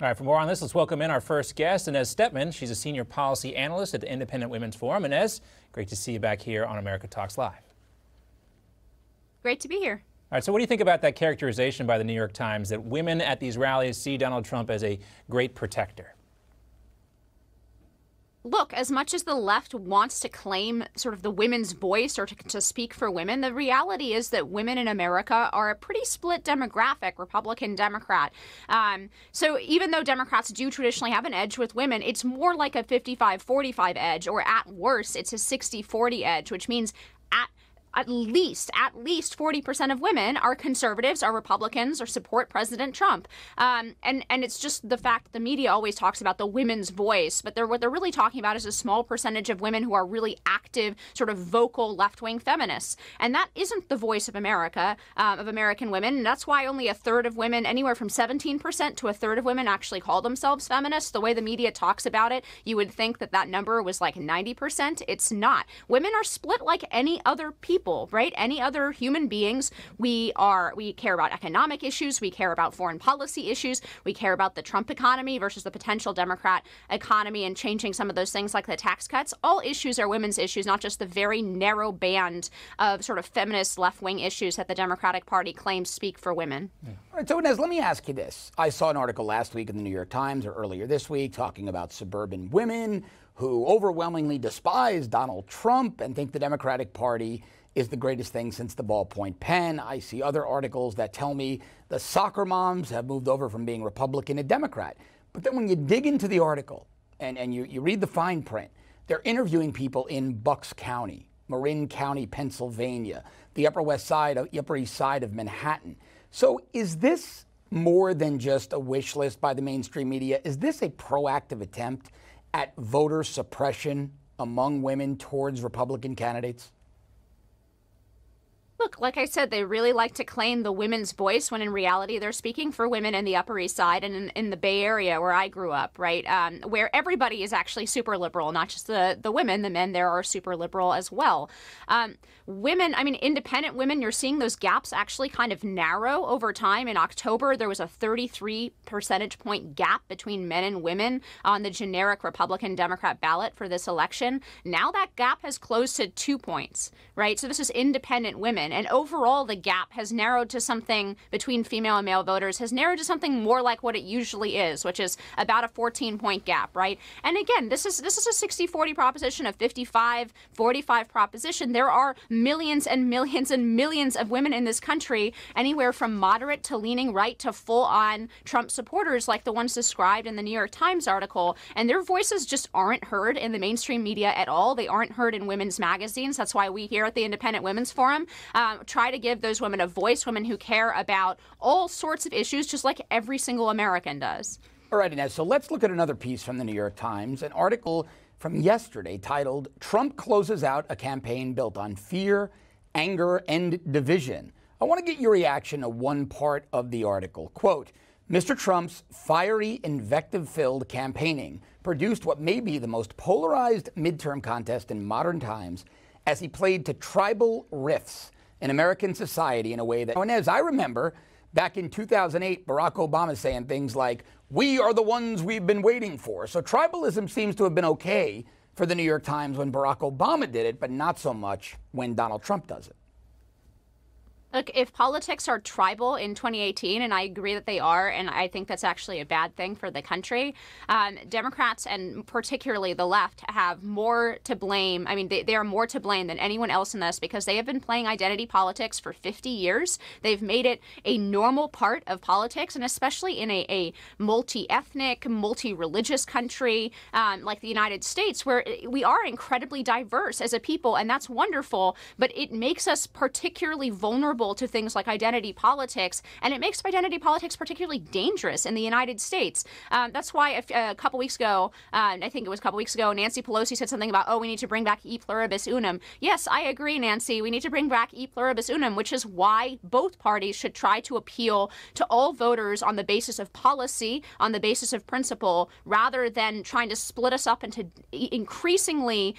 All right, for more on this, let's welcome in our first guest, Inez Stepman. She's a senior policy analyst at the Independent Women's Forum. Inez, great to see you back here on America Talks Live. Great to be here. All right, so what do you think about that characterization by the New York Times that women at these rallies see Donald Trump as a great protector? Look, as much as the left wants to claim sort of the women's voice or to speak for women, the reality is that women in America are a pretty split demographic, Republican, Democrat. So even though Democrats do traditionally have an edge with women, it's more like a 55-45 edge, or at worst, it's a 60-40 edge, which means at least 40% of women are conservatives, are Republicans, or support President Trump. And it's just the fact that the media always talks about the women's voice, but what they're really talking about is a small percentage of women who are really active, sort of vocal left-wing feminists. And that isn't the voice of America, of American women. And that's why only a third of women, anywhere from 17% to a third of women, actually call themselves feminists. The way the media talks about it, you would think that that number was like 90%. It's not. Women are split like any other people. Right? Any other human beings. We care about economic issues. We care about foreign policy issues. We care about the Trump economy versus the potential Democrat economy and changing some of those things like the tax cuts. All issues are women's issues, not just the very narrow band of sort of feminist left-wing issues that the Democratic Party claims speak for women. All right, so Inez, let me ask you this. I saw an article last week in the New York Times or earlier this week talking about suburban women who overwhelmingly despise Donald Trump and think the Democratic Party is the greatest thing since the ballpoint pen. I see other articles that tell me the soccer moms have moved over from being Republican to Democrat. But then when you dig into the article and you read the fine print, they're interviewing people in Bucks County, Marin County, Pennsylvania, the Upper East Side of Manhattan. So is this more than just a wish list by the mainstream media? Is this a proactive attempt at voter suppression among women towards Republican candidates? Look, like I said, they really like to claim the women's voice when in reality they're speaking for women in the Upper East Side and in the Bay Area where I grew up, right, where everybody is actually super liberal, not just the women. The men there are super liberal as well. Women, I mean, independent women, you're seeing those gaps actually kind of narrow over time. In October, there was a 33 percentage point gap between men and women on the generic Republican-Democrat ballot for this election. Now that gap has closed to 2 points, right? So this is independent women. And overall, the gap has narrowed to something between female and male voters, has narrowed to something more like what it usually is, which is about a 14-point gap, right? And again, this is a 60-40 proposition, a 55-45 proposition. There are millions and millions and millions of women in this country, anywhere from moderate to leaning right to full-on Trump supporters like the ones described in the New York Times article. And their voices just aren't heard in the mainstream media at all. They aren't heard in women's magazines. That's why we here at the Independent Women's Forum try to give those women a voice, women who care about all sorts of issues, just like every single American does. All right, Inez, so let's look at another piece from the New York Times, an article from yesterday titled, "Trump Closes Out a Campaign Built on Fear, Anger, and Division." I want to get your reaction to one part of the article. Quote, "Mr. Trump's fiery, invective-filled campaigning produced what may be the most polarized midterm contest in modern times as he played to tribal rifts in American society in a way that..." And as I remember, back in 2008, Barack Obama saying things like, "We are the ones we've been waiting for." So tribalism seems to have been okay for the New York Times when Barack Obama did it, but not so much when Donald Trump does it. Look, if politics are tribal in 2018, and I agree that they are, and I think that's actually a bad thing for the country, Democrats and particularly the left have more to blame. I mean, they are more to blame than anyone else in this because they have been playing identity politics for 50 years. They've made it a normal part of politics, and especially in a multi-ethnic, multi-religious country like the United States, where we are incredibly diverse as a people, and that's wonderful, but it makes us particularly vulnerable to things like identity politics, and it makes identity politics particularly dangerous in the United States. That's why a couple weeks ago, I think it was a couple weeks ago, Nancy Pelosi said something about, oh, we need to bring back e pluribus unum. Yes, I agree, Nancy. We need to bring back e pluribus unum, which is why both parties should try to appeal to all voters on the basis of policy, on the basis of principle, rather than trying to split us up into increasingly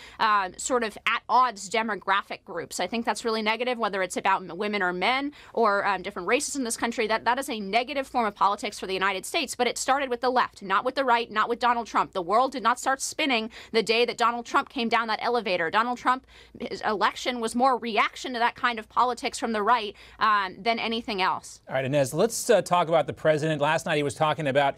sort of at odds demographic groups. I think that's really negative, whether it's about women or are men or different races in this country, that is a negative form of politics for the United States. But it started with the left, not with the right, not with Donald Trump. The world did not start spinning the day that Donald Trump came down that elevator. Donald Trump's election was more a reaction to that kind of politics from the right than anything else. All right, Inez, let's talk about the president. Last night he was talking about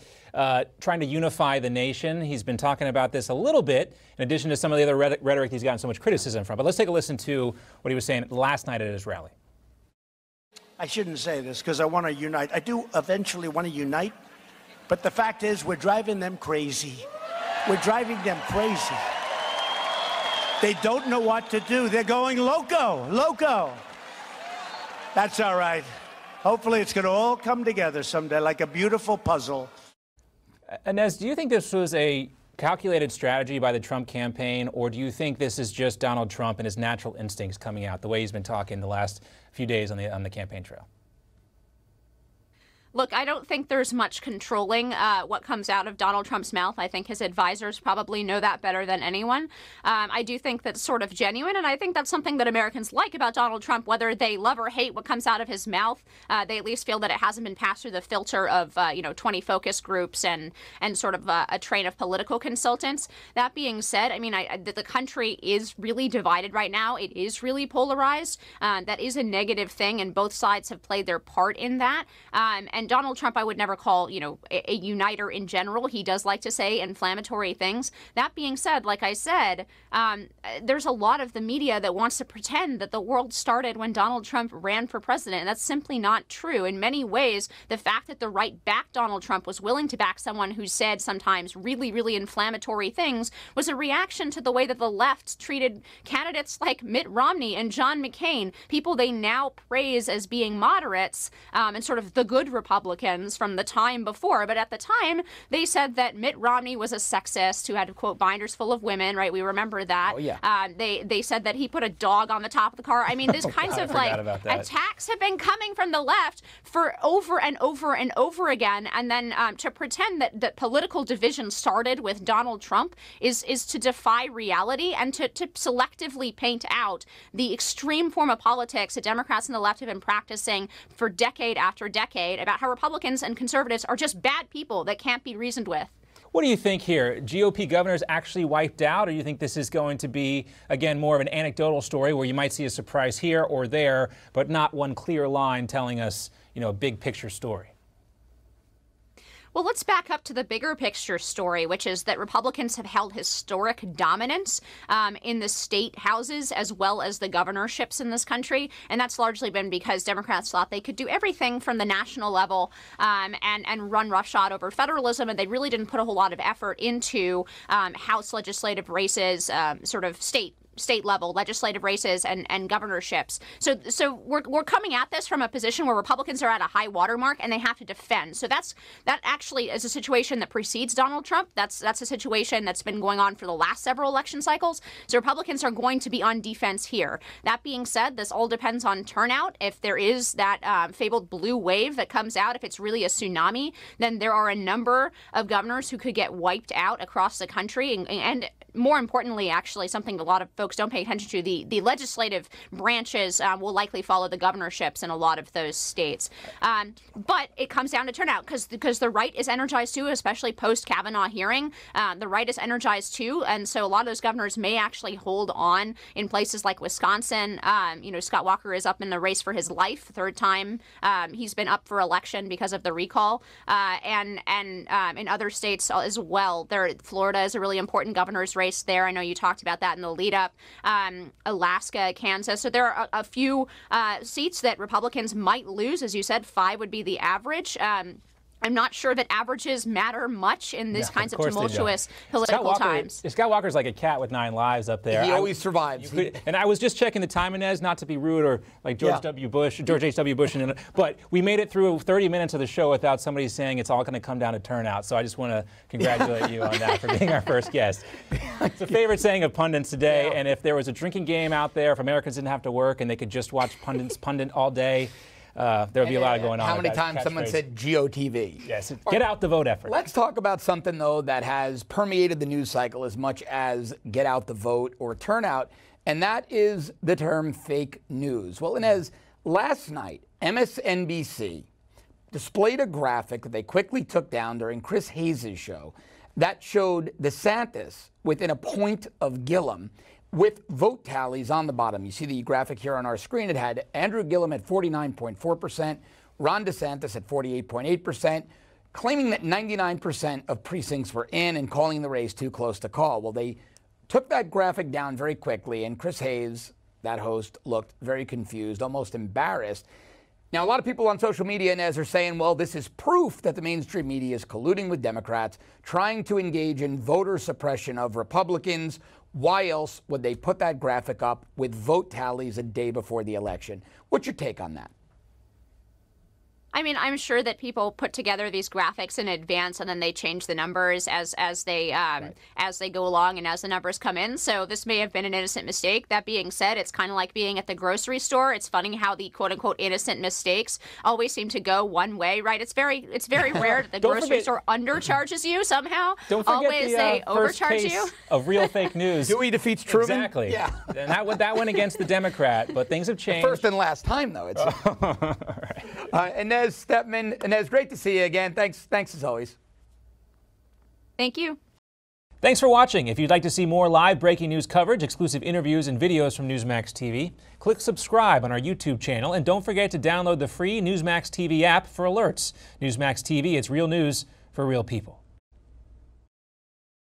trying to unify the nation. He's been talking about this a little bit, in addition to some of the other rhetoric he's gotten so much criticism from. But let's take a listen to what he was saying last night at his rally. I shouldn't say this because I want to unite. I do eventually want to unite, but the fact is we're driving them crazy. We're driving them crazy. They don't know what to do. They're going loco, loco. That's all right. Hopefully it's going to all come together someday like a beautiful puzzle. Inez, do you think this was a calculated strategy by the Trump campaign, or do you think this is just Donald Trump and his natural instincts coming out, the way he's been talking the last few days on the campaign trail? Look, I don't think there's much controlling what comes out of Donald Trump's mouth. I think his advisors probably know that better than anyone. I do think that's sort of genuine, and I think that's something that Americans like about Donald Trump, whether they love or hate what comes out of his mouth. They at least feel that it hasn't been passed through the filter of 20 focus groups and sort of a train of political consultants. That being said, I mean, the country is really divided right now. It is really polarized. That is a negative thing, and both sides have played their part in that. And Donald Trump, I would never call, a uniter in general. He does like to say inflammatory things. That being said, like I said, there's a lot of the media that wants to pretend that the world started when Donald Trump ran for president, and that's simply not true. In many ways, the fact that the right backed Donald Trump, was willing to back someone who said sometimes really, really inflammatory things, was a reaction to the way that the left treated candidates like Mitt Romney and John McCain, people they now praise as being moderates and sort of the good Republicans from the time before. But at the time, they said that Mitt Romney was a sexist who had, quote, binders full of women, right? We remember that. Oh, yeah. They said that he put a dog on the top of the car. I mean, these kinds of attacks have been coming from the left for over and over and over again. And then to pretend that political division started with Donald Trump is to defy reality and to selectively paint out the extreme form of politics that Democrats and the left have been practicing for decade after decade about how Republicans and conservatives are just bad people that can't be reasoned with. What do you think here? GOP governors actually wiped out, or do you think this is going to be, again, more of an anecdotal story where you might see a surprise here or there, but not one clear line telling us, a big picture story? Well, let's back up to the bigger picture story, which is that Republicans have held historic dominance in the state houses as well as the governorships in this country. And that's largely been because Democrats thought they could do everything from the national level and run roughshod over federalism. And they really didn't put a whole lot of effort into House legislative races, sort of state level legislative races and governorships. So we're coming at this from a position where Republicans are at a high watermark and they have to defend. So that actually is a situation that precedes Donald Trump. That's a situation that's been going on for the last several election cycles. So Republicans are going to be on defense here. That being said, this all depends on turnout. If there is that fabled blue wave that comes out, if it's really a tsunami, then there are a number of governors who could get wiped out across the country. And more importantly, actually, something a lot of folks don't pay attention to, the legislative branches will likely follow the governorships in a lot of those states. But it comes down to turnout because the right is energized too, especially post-Kavanaugh hearing. The right is energized too, and so a lot of those governors may actually hold on in places like Wisconsin. Scott Walker is up in the race for his life, third time he's been up for election because of the recall, and in other states as well. Florida is a really important governor's race there. I know you talked about that in the lead up. Alaska, Kansas. So there are a few seats that Republicans might lose. As you said, 5 would be the average. I'm not sure that averages matter much in these kinds of tumultuous political times. Scott Walker's like a cat with 9 lives up there. He always survives. And I was just checking the time, Inez, not to be rude or like George H.W. Bush, but we made it through 30 minutes of the show without somebody saying it's all going to come down to turnout. So I just want to congratulate you on that for being our first guest. It's a favorite saying of pundits today, and if there was a drinking game out there, if Americans didn't have to work and they could just watch pundit all day, there would be a lot going on. How many times someone said GOTV? Yes, get out the vote effort. Let's talk about something, though, that has permeated the news cycle as much as get out the vote or turnout, and that is the term fake news. Well, Inez, last night, MSNBC displayed a graphic that they quickly took down during Chris Hayes' show that showed DeSantis within a point of Gillum with vote tallies on the bottom. You see the graphic here on our screen. It had Andrew Gillum at 49.4%, Ron DeSantis at 48.8%, claiming that 99% of precincts were in and calling the race too close to call. Well, they took that graphic down very quickly, and Chris Hayes, that host, looked very confused, almost embarrassed. Now, a lot of people on social media, Inez, are saying, well, this is proof that the mainstream media is colluding with Democrats, trying to engage in voter suppression of Republicans. Why else would they put that graphic up with vote tallies a day before the election? What's your take on that? I mean, I'm sure that people put together these graphics in advance and then they change the numbers as they go along and as the numbers come in. So this may have been an innocent mistake. That being said, it's kind of like being at the grocery store. It's funny how the quote unquote innocent mistakes always seem to go one way, right? It's very rare that the grocery store undercharges you somehow. Don't forget always they overcharge you. Of real fake news. Dewey defeats Truman. Exactly. Yeah. And that went against the Democrat, but things have changed. First and last time, though. It's Inez Stepman. Inez, great to see you again. Thanks as always. Thank you. Thanks for watching. If you'd like to see more live breaking news coverage, exclusive interviews, and videos from Newsmax TV, click subscribe on our YouTube channel, and don't forget to download the free Newsmax TV app for alerts. Newsmax TV, it's real news for real people.